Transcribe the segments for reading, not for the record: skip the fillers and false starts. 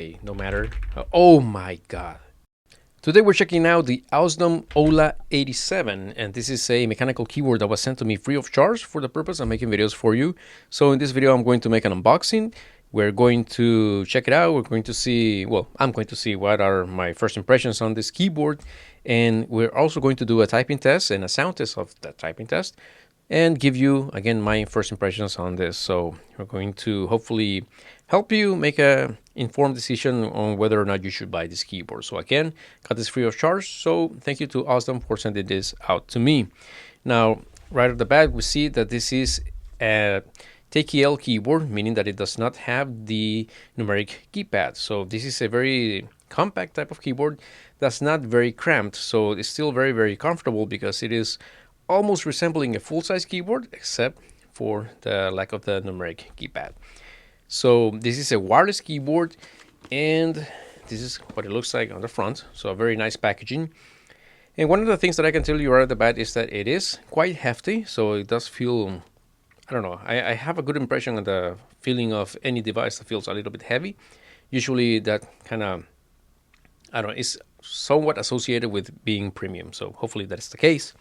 No matter. Oh my god. Today we're checking out the AUSDOM OLA87, and this is a mechanical keyboard that was sent to me free of charge for the purpose of making videos for you. So in this video I'm going to make an unboxing. We're going to check it out. We're going to see, well, I'm going to see what are my first impressions on this keyboard, and we're also going to do a typing test and a sound test of that typing test and give you again my first impressions on this. So we're going to hopefully help you make a informed decision on whether or not you should buy this keyboard. So again, got this free of charge, so thank you to AUSDOM for sending this out to me. Now right off the bat we see that this is a TKL keyboard, meaning that it does not have the numeric keypad. So this is a very compact type of keyboard that's not very cramped, so it's still very comfortable because it is almost resembling a full-size keyboard except for the lack of the numeric keypad. So this is a wireless keyboard, and this is what it looks like on the front. So a very nice packaging. And one of the things that I can tell you right at the bat is that it is quite hefty, so it does feel, I don't know, I have a good impression of the feeling of any device that feels a little bit heavy. Usually that kind of, I don't know, is somewhat associated with being premium, so hopefully that's the case.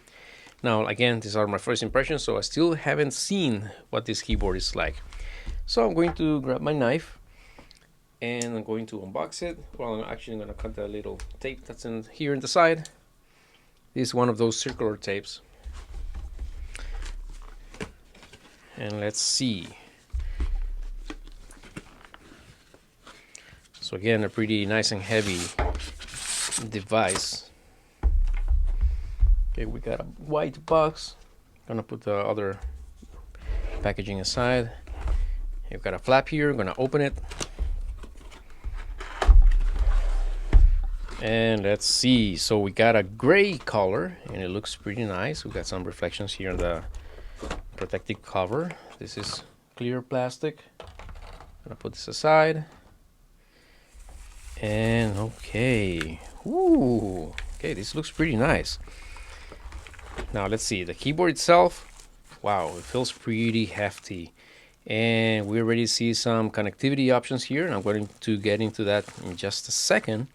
Now again, these are my first impressions, so I still haven't seen what this keyboard is like. So I'm going to grab my knife and I'm going to unbox it. Well, I'm actually going to cut the little tape that's in here in the side. This is one of those circular tapes. And let's see. So again, a pretty nice and heavy device. Okay, we got a white box. Gonna put the other packaging aside. You've got a flap here. I'm gonna open it. And let's see. So we got a gray color and it looks pretty nice. We got some reflections here on the protective cover. This is clear plastic. I'm gonna put this aside. And okay. Ooh. Okay, this looks pretty nice. Now let's see the keyboard itself. Wow, it feels pretty hefty, and we already see some connectivity options here, and I'm going to get into that in just a second.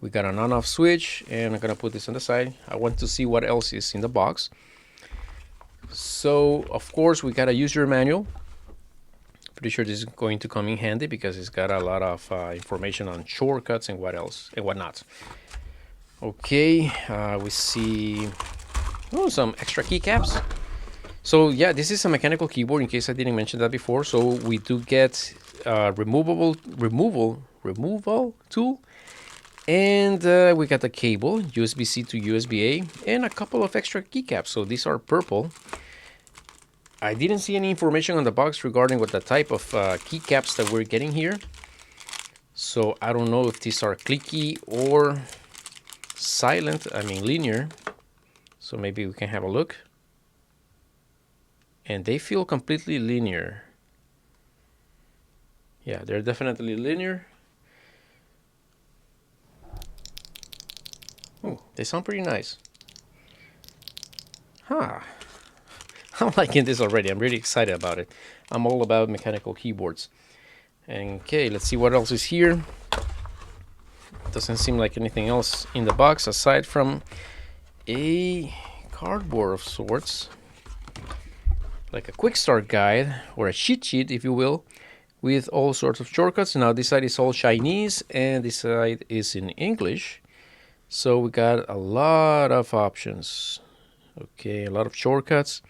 We got an on-off switch, and I'm gonna put this on the side. I want to see what else is in the box. So of course we got a user manual. Pretty sure this is going to come in handy because it's got a lot of information on shortcuts and what else and whatnot. Okay, we see some extra keycaps. So yeah, this is a mechanical keyboard in case I didn't mention that before. So we do get removal tool, and we got the cable USB-C to USB-A and a couple of extra keycaps. So these are purple. I didn't see any information on the box regarding what the type of keycaps that we're getting here. So I don't know if these are clicky or silent, I mean linear. So maybe we can have a look. And they feel completely linear. Yeah, they're definitely linear. Oh, they sound pretty nice. Huh. I'm liking this already. I'm really excited about it. I'm all about mechanical keyboards. Okay, let's see what else is here. Doesn't seem like anything else in the box aside from a cardboard of sorts, like a quick start guide or a cheat sheet, if you will, with all sorts of shortcuts. Now this side is all Chinese and this side is in English, so we got a lot of options. Okay, a lot of shortcuts.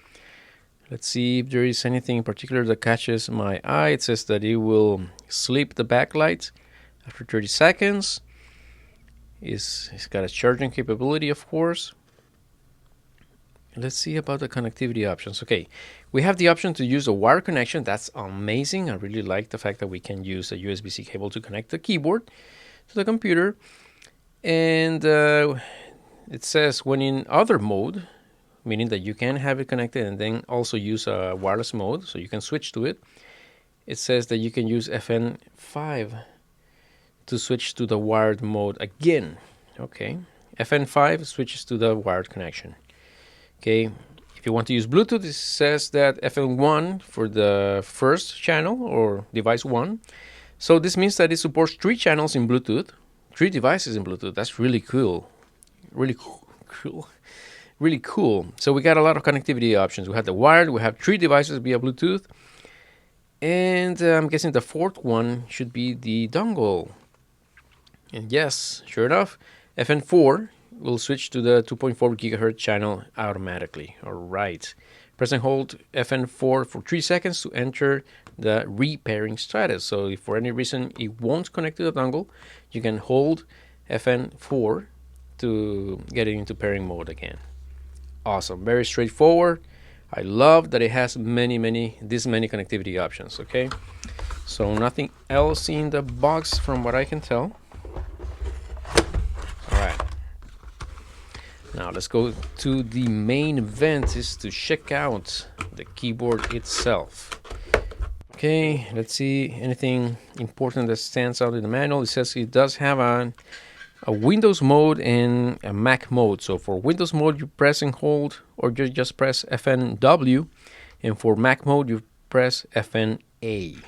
Let's see if there is anything in particular that catches my eye. It says that it will sleep the backlight after 30 seconds. It's got a charging capability, of course. Let's see about the connectivity options. Okay, we have the option to use a wire connection. That's amazing. I really like the fact that we can use a USB-C cable to connect the keyboard to the computer. And it says when in other mode, meaning that you can have it connected and then also use a wireless mode, so you can switch to it. It says that you can use FN5 to switch to the wired mode again. Okay, FN5 switches to the wired connection. Okay, if you want to use Bluetooth, it says that FN1 for the first channel or device 1, So this means that it supports 3 channels in Bluetooth, 3 devices in Bluetooth. That's really cool. Really cool. Really cool. So we got a lot of connectivity options. We have the wired, we have 3 devices via Bluetooth, and I'm guessing the 4th one should be the dongle. And yes, sure enough, FN4 will switch to the 2.4 GHz channel automatically. All right. Press and hold FN4 for 3 seconds to enter the repairing status. So if for any reason it won't connect to the dongle, you can hold FN4 to get it into pairing mode again. Awesome. Very straightforward. I love that it has this many connectivity options. Okay. So nothing else in the box from what I can tell. Now let's go to the main event, is to check out the keyboard itself. Okay, let's see anything important that stands out in the manual. It says it does have a Windows mode and a Mac mode. So for Windows mode, you press and hold, or just press FNW, and for Mac mode, you press FNA.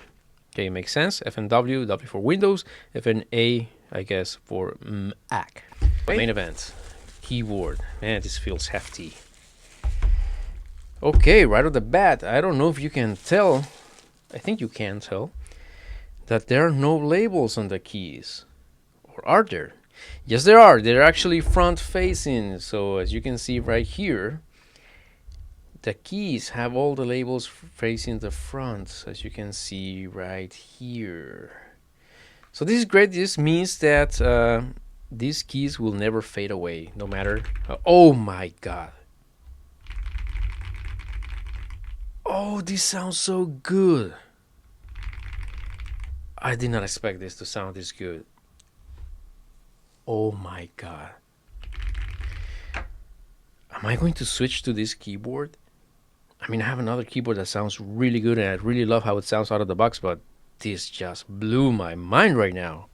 Okay, makes sense. FNW, W for Windows, FNA, I guess, for Mac. Okay. Main event. Keyboard. Man, this feels hefty. Okay, right off the bat, I don't know if you can tell, I think you can tell, that there are no labels on the keys. Or are there? Yes, there are. They're actually front facing. So as you can see right here, the keys have all the labels facing the front, as you can see right here. So this is great. This means that these keys will never fade away, no matter. Oh my god. Oh, this sounds so good. I did not expect this to sound this good. Oh my god. Am I going to switch to this keyboard? I mean, I have another keyboard that sounds really good, and I really love how it sounds out of the box, but this just blew my mind right now.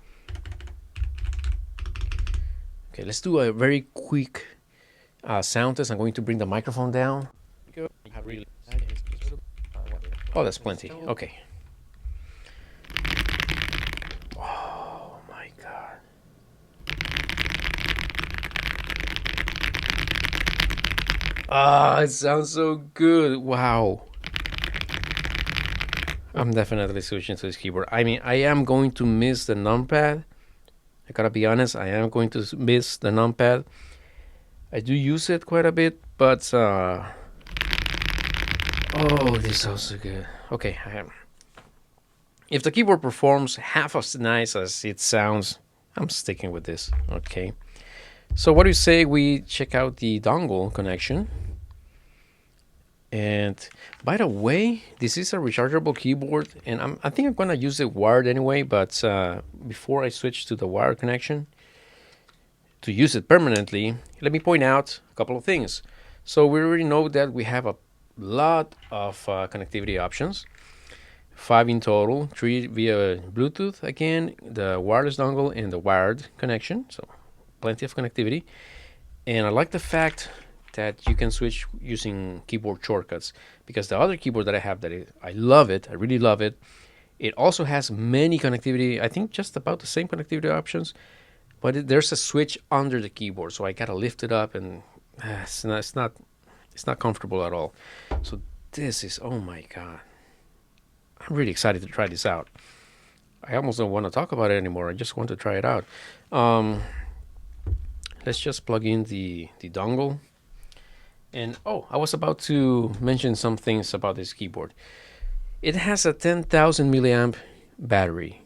Okay, let's do a very quick sound test. I'm going to bring the microphone down. Oh, that's plenty. Okay. Oh my god. Ah, it sounds so good. Wow. I'm definitely switching to this keyboard. I mean, I am going to miss the numpad. I gotta be honest, I am going to miss the numpad. I do use it quite a bit, but oh, this sounds so good. Okay, if the keyboard performs half as nice as it sounds, I'm sticking with this. Okay, so what do you say we check out the dongle connection? And by the way, this is a rechargeable keyboard, and I think I'm gonna use it wired anyway, but before I switch to the wired connection to use it permanently, let me point out a couple of things. So we already know that we have a lot of connectivity options, 5 in total, 3 via Bluetooth, again, the wireless dongle and the wired connection, so plenty of connectivity. And I like the fact that you can switch using keyboard shortcuts, because the other keyboard that I have, I love it, I really love it. It also has many connectivity, I think just about the same connectivity options, but there's a switch under the keyboard, so I gotta lift it up, and it's not comfortable at all. So this is, oh my god, I'm really excited to try this out. I almost don't want to talk about it anymore. I just want to try it out. Let's just plug in the dongle. And oh, I was about to mention some things about this keyboard. It has a 10,000 milliamp battery.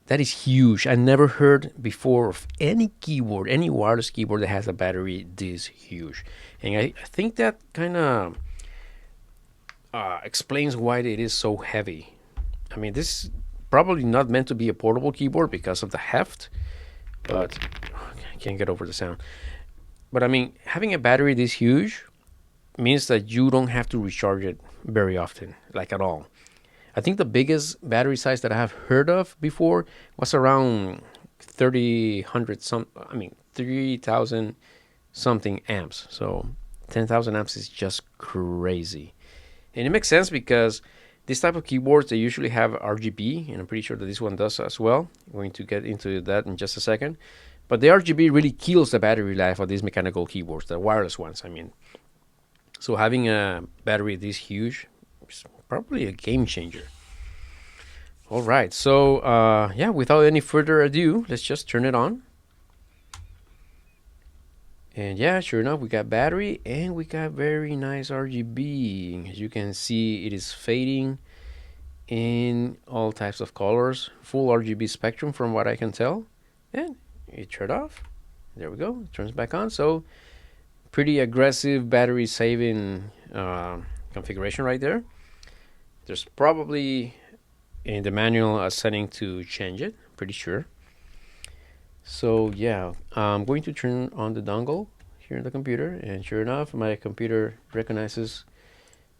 That is huge. I never heard before of any keyboard, any wireless keyboard that has a battery this huge. And I think that kind of explains why it is so heavy. I mean, this is probably not meant to be a portable keyboard because of the heft, but I can't get over the sound. But I mean, having a battery this huge means that you don't have to recharge it very often, like at all. I think the biggest battery size that I have heard of before was around 3,000 something amps. So 10,000 amps is just crazy. And it makes sense because This type of keyboards, they usually have RGB, and I'm pretty sure that this one does as well. I'm going to get into that in just a second. But the RGB really kills the battery life of these mechanical keyboards, the wireless ones, I mean. So having a battery this huge is probably a game changer. All right, so yeah, without any further ado, let's just turn it on. And yeah, sure enough, we got battery and we got very nice RGB. As you can see, it is fading in all types of colors, full RGB spectrum from what I can tell. And it turned off. There we go, it turns back on. So pretty aggressive battery saving configuration right there. There's probably in the manual a setting to change it, pretty sure. So yeah, I'm going to turn on the dongle here in the computer, and sure enough, my computer recognizes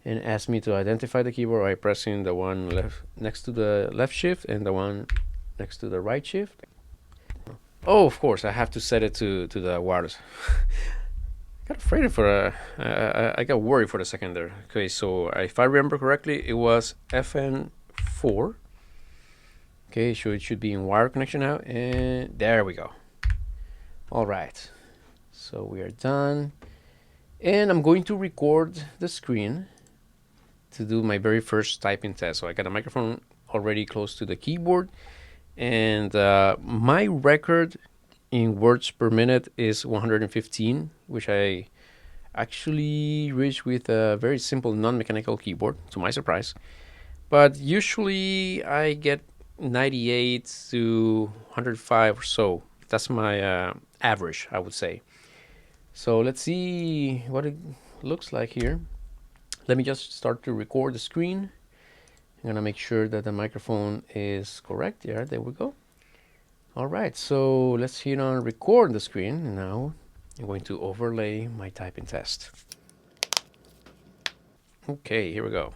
and asks me to identify the keyboard by pressing the one left next to the left shift and the one next to the right shift. Oh, of course, I have to set it to the wireless. I got afraid for I got worried for a second there. Okay, so if I remember correctly, it was FN4. Okay, so it should be in wire connection now, and there we go. All right, so we are done, and I'm going to record the screen to do my very first typing test. So I got a microphone already close to the keyboard, and my record in words per minute is 115, which I actually reached with a very simple non-mechanical keyboard, to my surprise. But usually I get 98 to 105 or so. That's my average, I would say. So let's see what it looks like here. Let me just start to record the screen. I'm gonna make sure that the microphone is correct. Yeah, there we go. All right, so let's hit on record the screen. And now I'm going to overlay my typing test. Okay, here we go.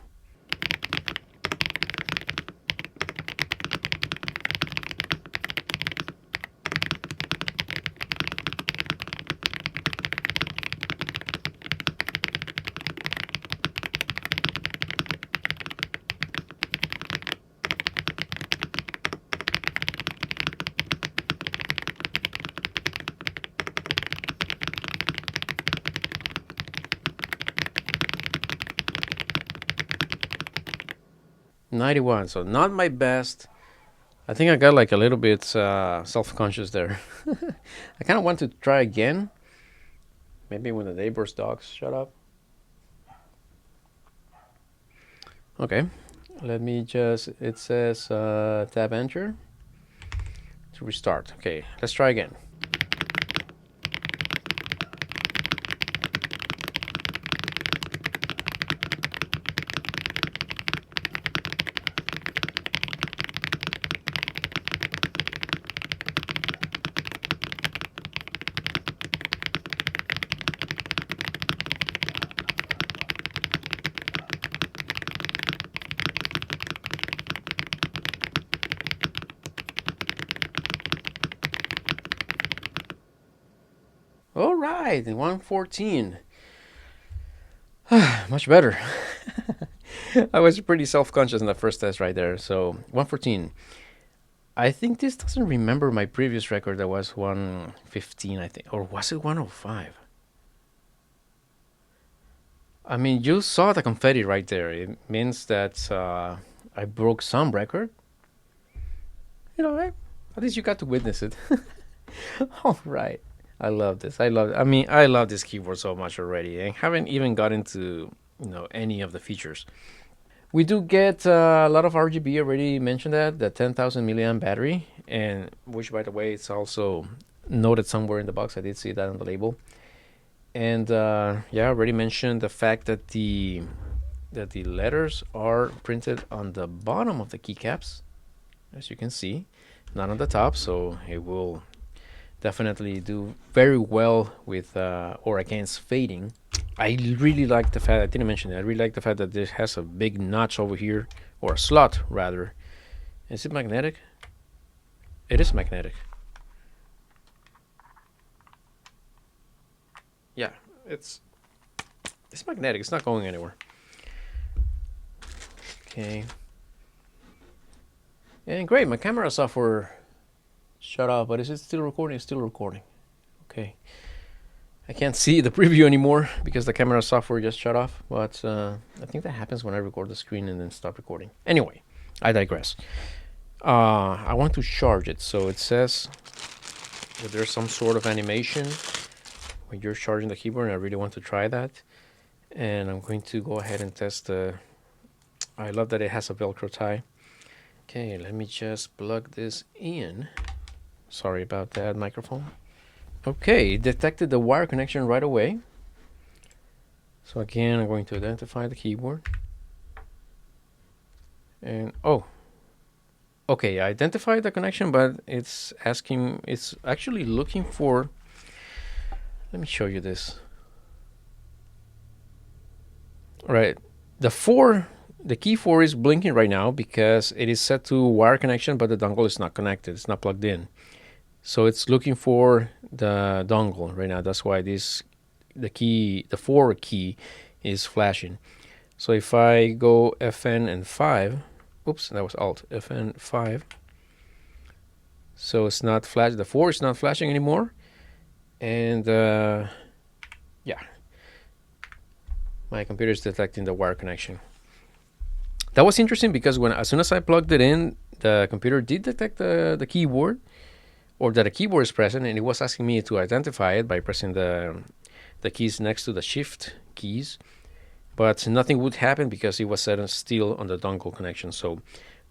'91, so not my best. I think I got like a little bit self-conscious there. I kind of want to try again. Maybe when the neighbor's dogs shut up. Okay, let me just, it says tab enter to restart. Okay, let's try again. All right, 114. Much better. I was pretty self-conscious in the first test right there. So 114. I think this doesn't remember my previous record that was 115, I think. Or was it 105? I mean, you saw the confetti right there. It means that I broke some record. You know, at least you got to witness it. All right. I love this. I love this keyboard so much already, and haven't even got into any of the features. We do get a lot of RGB. Already mentioned that the 10,000 milliamp battery, and which, by the way, it's also noted somewhere in the box. I did see that on the label. And yeah, I already mentioned the fact that the letters are printed on the bottom of the keycaps, as you can see, not on the top. So it will definitely do very well with or against fading. I really like the fact, I didn't mention it, I really like the fact that this has a big notch over here, or a slot rather. Is it magnetic? It is magnetic. Yeah, it's magnetic, it's not going anywhere. Okay. And great, my camera software shut off, but is it still recording? It's still recording. Okay. I can't see the preview anymore because the camera software just shut off, but I think that happens when I record the screen and then stop recording. Anyway, I digress. I want to charge it, so it says that there's some sort of animation when you're charging the keyboard, and I really want to try that. And I'm going to go ahead and test the... I love that it has a Velcro tie. Okay, let me just plug this in. Sorry about that, microphone. Okay, it detected the wire connection right away. So again, I'm going to identify the keyboard. And oh, okay, I identified the connection, but it's asking, it's actually looking for, let me show you this. All right, the key 4 is blinking right now because it is set to wire connection, but the dongle is not connected, it's not plugged in. So it's looking for the dongle right now. That's why the 4 key is flashing. So if I go FN and 5, oops, that was Alt, FN 5. So it's not flash. The 4 is not flashing anymore. And yeah, my computer is detecting the wire connection. That was interesting because as soon as I plugged it in, the computer did detect the keyboard, or that a keyboard is present, and it was asking me to identify it by pressing the keys next to the shift keys, but nothing would happen because it was set still on the dongle connection. So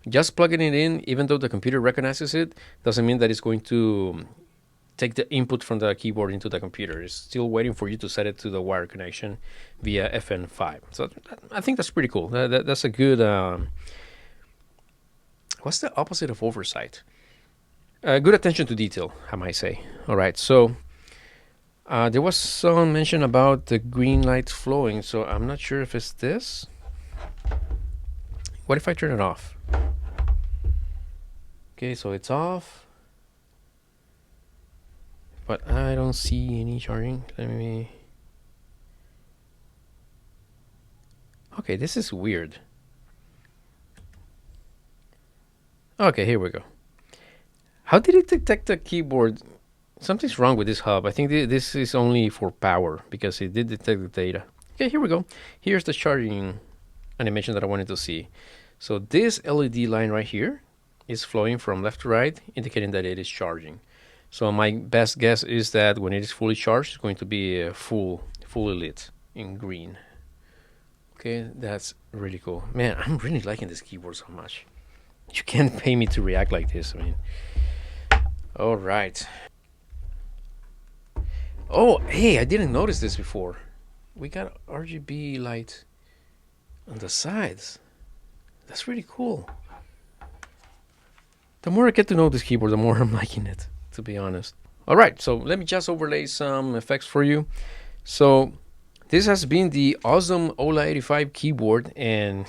just plugging it in, even though the computer recognizes it, doesn't mean that it's going to take the input from the keyboard into the computer. It's still waiting for you to set it to the wire connection via FN5. So I think that's pretty cool. That's a good, what's the opposite of oversight? Good attention to detail, I might say. All right, so there was some mention about the green light flowing, so I'm not sure if it's this. What if I turn it off? Okay, so it's off, but I don't see any charging. Let me... Okay, this is weird. Okay, here we go. How did it detect the keyboard? Something's wrong with this hub. I think this is only for power because it did detect the data. Okay, here we go. Here's the charging animation that I wanted to see. So this LED line right here is flowing from left to right, indicating that it is charging. So my best guess is that when it is fully charged, it's going to be fully lit in green. Okay, that's really cool. Man, I'm really liking this keyboard so much. You can't pay me to react like this. I mean, all right. Oh, hey, I didn't notice this before. We got RGB light on the sides. That's really cool. The more I get to know this keyboard, the more I'm liking it, to be honest. All right, so let me just overlay some effects for you. So this has been the AUSDOM OLA85 keyboard, and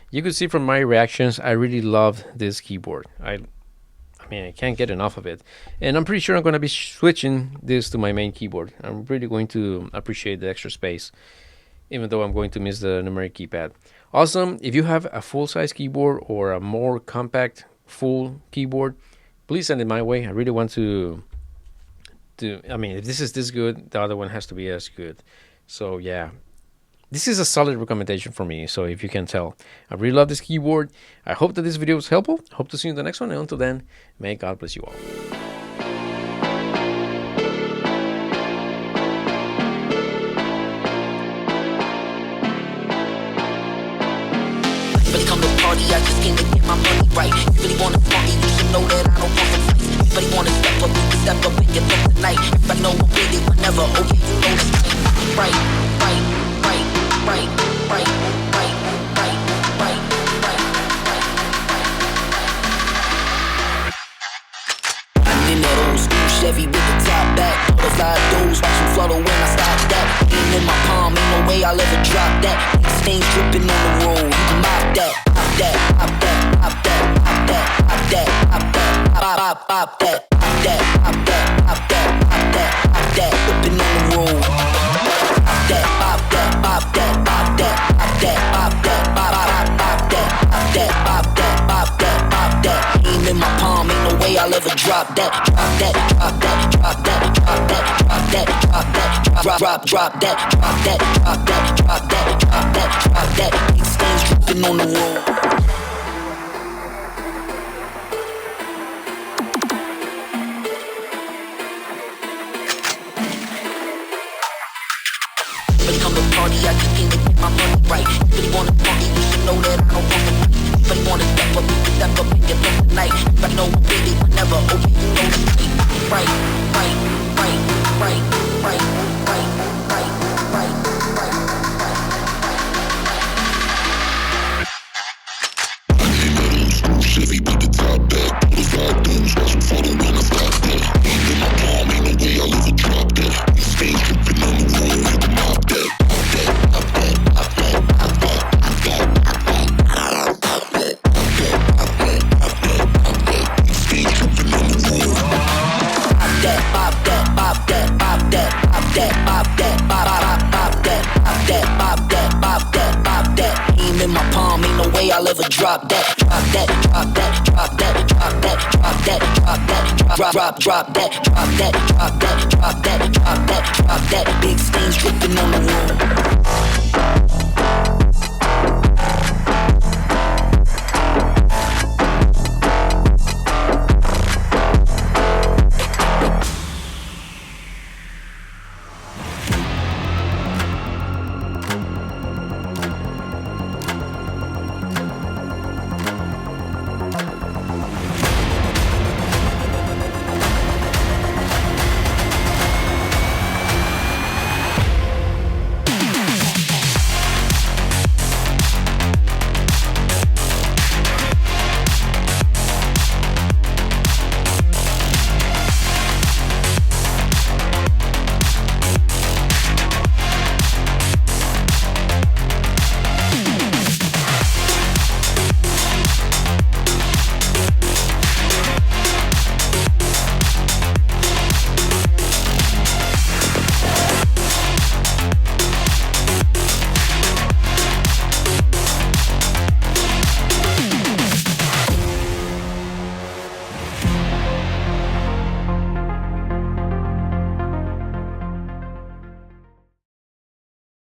you can see from my reactions, I really love this keyboard. I mean, I can't get enough of it. And I'm pretty sure I'm going to be switching this to my main keyboard. I'm really going to appreciate the extra space, even though I'm going to miss the numeric keypad. Awesome. If you have a full-size keyboard or a more compact full keyboard, please send it my way. I really want to I mean, if this is this good, the other one has to be as good. So yeah, this is a solid recommendation for me. So if you can tell, I really love this keyboard. I hope that this video was helpful. Hope to see you in the next one. And until then, may God bless you all. Really come to party, I just came to get my money right. You really wanna party, you should know that I don't want some fights. Everybody wanna step up, we can step up and get up tonight. If I know I'm with it, whenever, okay, you know that's right. Right, right, right, right, right, right, right, right, right, right. I'm in that old school Chevy with the top back. Butterfly doors, watch them flutter when I stop that. Aim in my palm, ain't no way I'll ever drop that. Stains dripping on the road, you can mop that, pop that, pop that, pop that, pop that, pop that, pop that, pop, pop that, pop that, pop that, pop that, pop that, pop that, dripping on the road. Pop that, pop that, pop that, pop that, pop that, pop that, pop, pop, pop that. ever drop that. Drop that, drop that, drop that, drop that, drop that, drop that, drop that, drop that, drop that, drop that, drop that, drop that. Big stains dripping on the road. Come to party, I just came to get my money right. If you wanna party, you should know that I don't want to fight. If you wanna step up, you can step up and get up tonight. If I know who did it, whenever, okay, you know the street. Right, right, right, right, right, right, right, right, right. I came out old school Chevy with the top back. Modified dudes, watch them photo when I stop that. Ain't in my palm, ain't no way I'll ever drop that. These stains dripping on the road, hit the mop that. In my palm, ain't no way I'll ever drop that. Drop that, drop that, drop that, drop that, drop that, drop that, drop that, drop that, drop that, drop that, drop that, drop that. Big stains dripping on the wall.